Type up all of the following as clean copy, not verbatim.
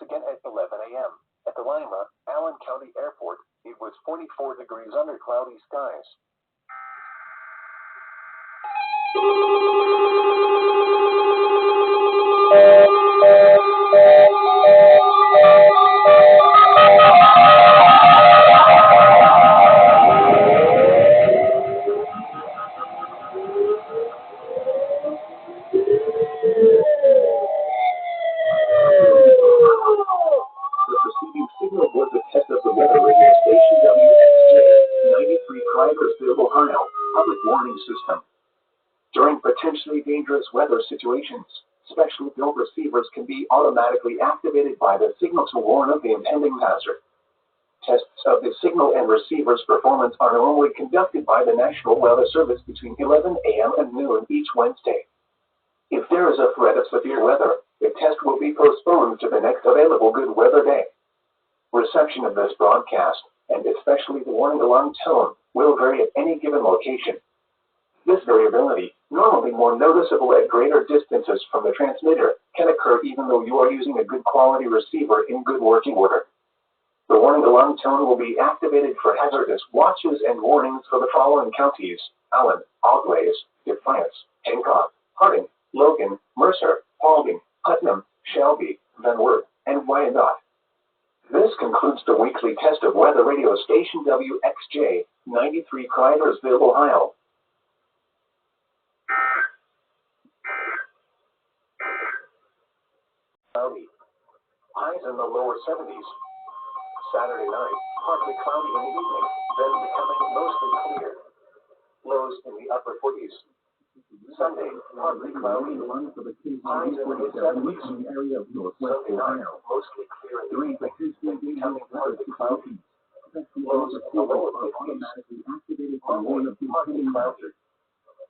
once again at 11 a.m. At the Lima, Allen County Airport, it was 44 degrees under cloudy skies. The preceding signal was a test of the weather radio station WXJ 93 Clydersville, Ohio, public warning system. During potentially dangerous weather situations, specially built receivers can be automatically activated by the signal to warn of the impending hazard. Tests of the signal and receiver's performance are normally conducted by the National Weather Service between 11 a.m. and noon each Wednesday. If there is a threat of severe weather, the test will be postponed to the next available good weather day. Reception of this broadcast, and especially the warning alarm tone, will vary at any given location. This variability, normally more noticeable at greater distances from the transmitter, can occur even though you are using a good quality receiver in good working order. The warning alarm tone will be activated for hazardous watches and warnings for the following counties: Allen, Auglaize, Defiance, Hancock, Harding, Logan, Mercer, Paulding, Putnam, Shelby, Van Wert, and Wyandotte. This concludes the weekly test of weather radio station WXJ 93 Clydersville, Ohio. Cloudy. Highs in the lower 70s. Saturday night, partly cloudy in the evening, then becoming mostly clear. Lows in the upper 40s. Sunday, partly cloudy. Highs in the mid-70s. Sunday night, mostly clear in the evening, then becoming partly cloudy. Lows in the lower 50s. Monday, partly cloudy.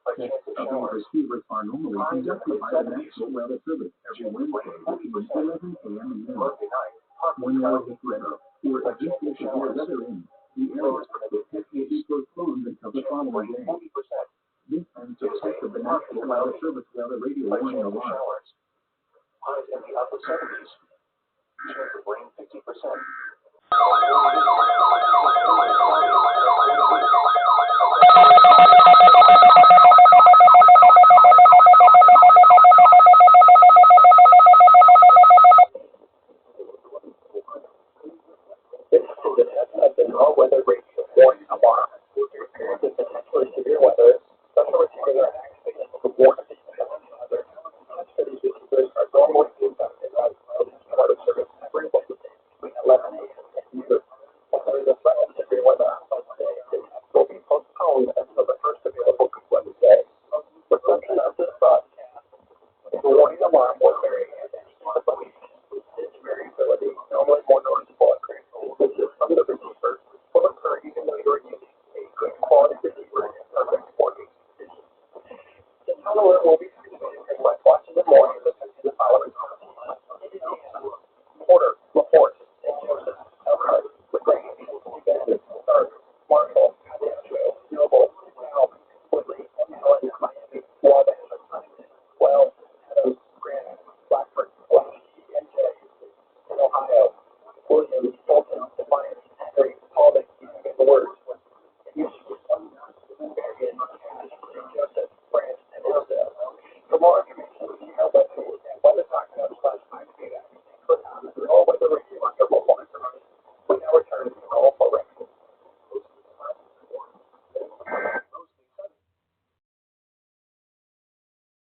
A chance of showers. Highs in the mid-70s. Tuesday, 40%. Monday night, partly cloudy. A chance of showers. Lows in the mid-50s. Tuesday, 40%. Tuesday, partly cloudy. A chance of showers. Highs in the upper 70s. Chance of rain 50%.